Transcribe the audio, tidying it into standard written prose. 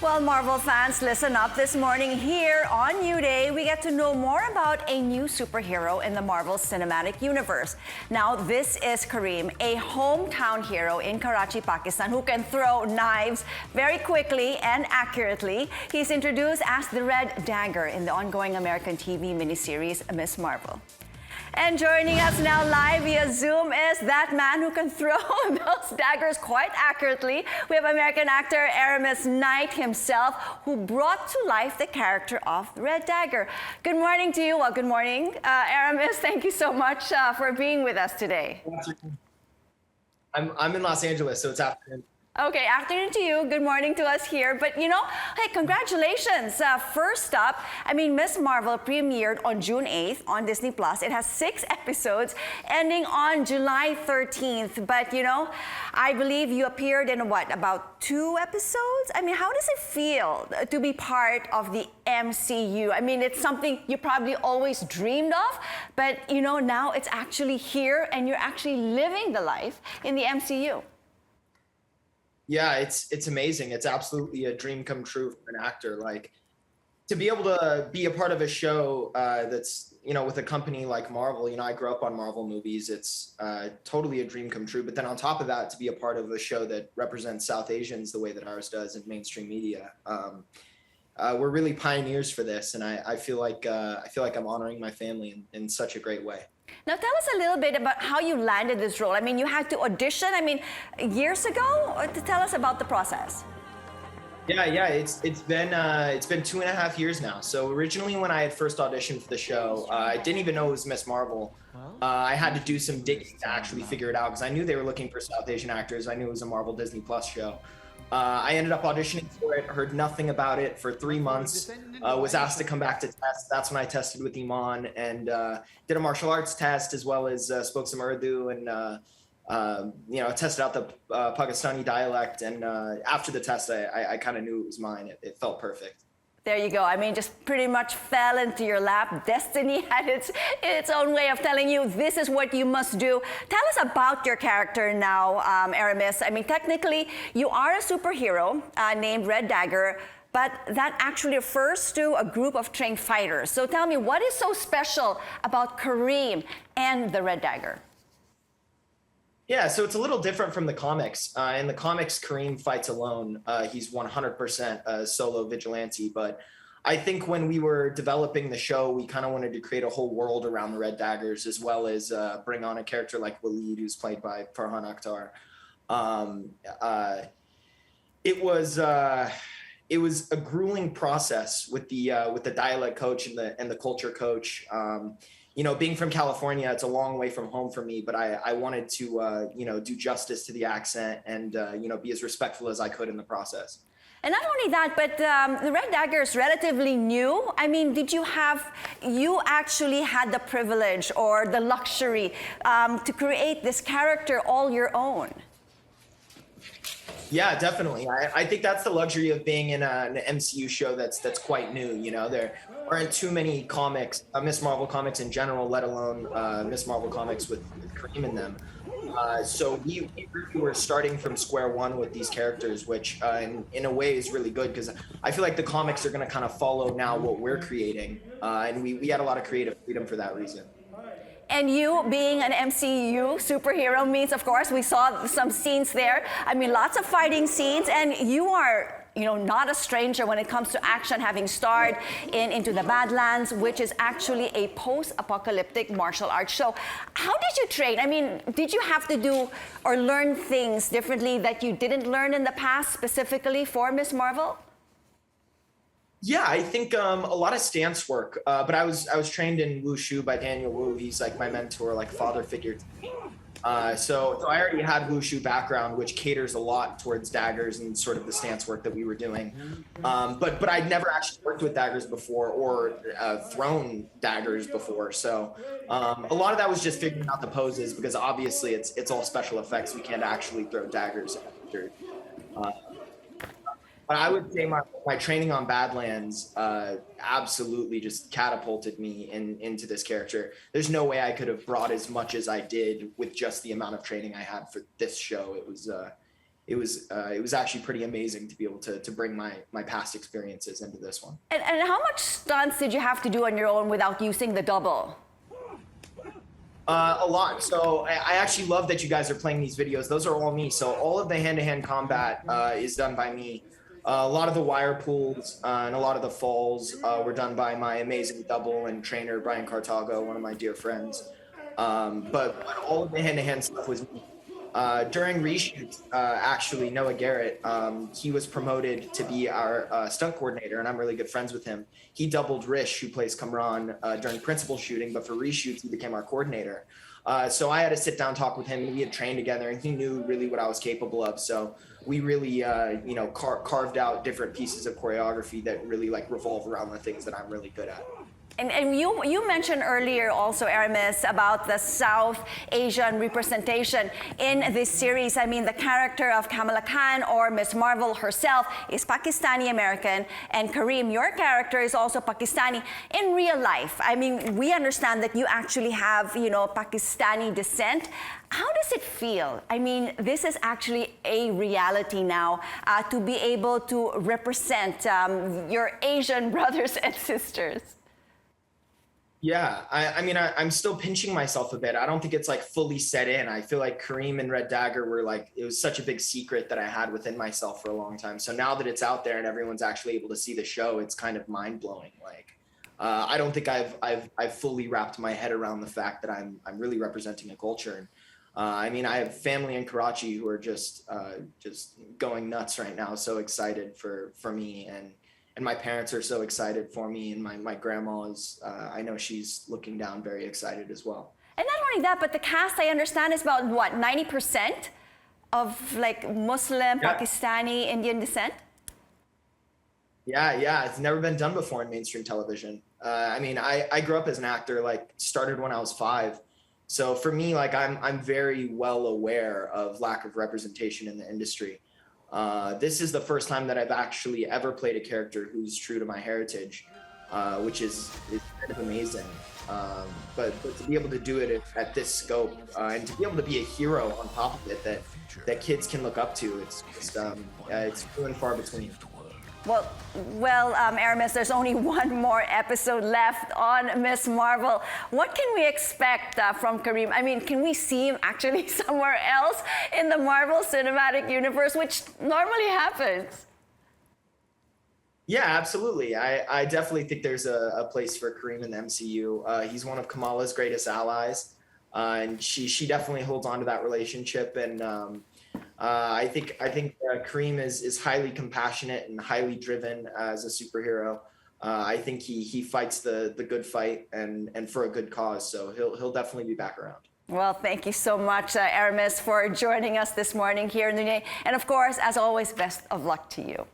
Well, Marvel fans, listen up. This morning here on New Day, we get to know more about a new superhero in the Marvel Cinematic Universe. Now, this is Kareem, a hometown hero in Karachi, Pakistan, who can throw knives very quickly and accurately. He's introduced as the Red Dagger in the ongoing American TV miniseries Miss Marvel. And joining us now live via Zoom is that man who can throw those daggers quite accurately. We have American actor Aramis Knight himself, who brought to life the character of the Red Dagger. Good morning to you. Well, good morning, Aramis. Thank you so much for being with us today. I'm in Los Angeles, so it's afternoon. Okay, afternoon to you. Good morning to us here. But you know, hey, congratulations. First up, I mean, Miss Marvel premiered on June 8th on Disney+. It has 6 episodes, ending on July 13th. But you know, I believe you appeared in what, about 2 episodes? I mean, how does it feel to be part of the MCU? I mean, it's something you probably always dreamed of, but you know, now it's actually here and you're actually living the life in the MCU. Yeah, it's amazing. It's absolutely a dream come true for an actor. Like, to be able to be a part of a show that's, you know, with a company like Marvel. You know, I grew up on Marvel movies. It's totally a dream come true. But then on top of that, to be a part of a show that represents South Asians the way that ours does in mainstream media. We're really pioneers for this, and I feel like I'm honoring my family in such a great way. Now tell us a little bit about how you landed this role. I mean, you had to audition, I mean, years ago? Or to tell us about the process. Yeah, it's been 2.5 years now. So originally when I had first auditioned for the show, I didn't even know it was Miss Marvel. I had to do some digging to actually figure it out because I knew they were looking for South Asian actors. I knew it was a Marvel Disney Plus show. I ended up auditioning for it, heard nothing about it for 3 months, was asked to come back to test. That's when I tested with Iman and did a martial arts test, as well as spoke some Urdu and, you know, tested out the Pakistani dialect. And after the test, I kind of knew it was mine. It felt perfect. There you go. I mean, just pretty much fell into your lap. Destiny had its own way of telling you this is what you must do. Tell us about your character now, Aramis. I mean, technically, you are a superhero named Red Dagger, but that actually refers to a group of trained fighters. So tell me, what is so special about Kareem and the Red Dagger? Yeah, so it's a little different from the comics. In the comics, Kareem fights alone. He's 100% a solo vigilante. But I think when we were developing the show, we kind of wanted to create a whole world around the Red Daggers, as well as bring on a character like Waleed, who's played by Farhan Akhtar. It was a grueling process with the dialect coach and the culture coach. You know, being from California, it's a long way from home for me, but I wanted to, you know, do justice to the accent and, you know, be as respectful as I could in the process. And not only that, but the Red Dagger is relatively new. I mean, you actually had the privilege or the luxury to create this character all your own? Yeah, definitely. I think that's the luxury of being in an MCU show that's quite new. You know, there aren't too many comics, Miss Marvel comics in general, let alone Miss Marvel comics with Kareem in them. So we were starting from square one with these characters, which in a way is really good because I feel like the comics are going to kind of follow now what we're creating. And we had a lot of creative freedom for that reason. And you being an MCU superhero means, of course, we saw some scenes there. I mean, lots of fighting scenes, and you are, you know, not a stranger when it comes to action, having starred in Into the Badlands, which is actually a post-apocalyptic martial arts show. How did you train? I mean, did you have to do or learn things differently that you didn't learn in the past, specifically for Miss Marvel? Yeah, I think a lot of stance work, but I was trained in Wushu by Daniel Wu. He's like my mentor, like father figure to me. So I already had Wushu background, which caters a lot towards daggers and sort of the stance work that we were doing. But I'd never actually worked with daggers before or thrown daggers before. So a lot of that was just figuring out the poses because obviously it's all special effects. We can't actually throw daggers. But I would say my training on Badlands absolutely just catapulted me into this character. There's no way I could have brought as much as I did with just the amount of training I had for this show. it was actually pretty amazing to be able to bring my past experiences into this one. And how much stunts did you have to do on your own without using the double? A lot. So I actually love that you guys are playing these videos. Those are all me. So all of the hand-to-hand combat is done by me. A lot of the wire pulls and a lot of the falls were done by my amazing double and trainer, Brian Cartago, one of my dear friends. But all of the hand-to-hand stuff was me. During reshoots, actually, Noah Garrett, he was promoted to be our stunt coordinator, and I'm really good friends with him. He doubled Rish, who plays Kamran, during principal shooting, but for reshoots, he became our coordinator. So I had to sit down, talk with him, and we had trained together, and he knew really what I was capable of. So we really, carved out different pieces of choreography that really revolve around the things that I'm really good at. And you mentioned earlier also, Aramis, about the South Asian representation in this series. I mean, the character of Kamala Khan, or Miss Marvel herself, is Pakistani-American, and Kareem, your character, is also Pakistani. In real life, I mean, we understand that you actually have, Pakistani descent. How does it feel? I mean, this is actually a reality now, to be able to represent your Asian brothers and sisters. Yeah, I mean, I'm still pinching myself a bit. I don't think it's fully set in. I feel like Kareem and Red Dagger were it was such a big secret that I had within myself for a long time. So now that it's out there and everyone's actually able to see the show, it's kind of mind blowing. I don't think I've fully wrapped my head around the fact that I'm really representing a culture. And I mean, I have family in Karachi who are just going nuts right now. So excited for me, and my parents are so excited for me, and my grandma is, I know she's looking down very excited as well. And not only that, but the cast, I understand, is about, what, 90% of Muslim, Pakistani, Indian descent? Yeah, it's never been done before in mainstream television. I mean, I grew up as an actor, started when I was 5. So for me, I'm very well aware of lack of representation in the industry. This is the first time that I've actually ever played a character who's true to my heritage, which is kind of amazing. But to be able to do it at this scope, and to be able to be a hero on top of it that kids can look up to, it's few and far between. Well, Aramis, there's only one more episode left on Miss Marvel. What can we expect from Kareem? I mean, can we see him actually somewhere else in the Marvel Cinematic Universe, which normally happens? Yeah, absolutely. I definitely think there's a place for Kareem in the MCU. He's one of Kamala's greatest allies, and she definitely holds on to that relationship. And I think Kareem is highly compassionate and highly driven as a superhero. I think he fights the good fight and for a good cause. So he'll definitely be back around. Well, thank you so much, Aramis, for joining us this morning here in the day. And of course, as always, best of luck to you.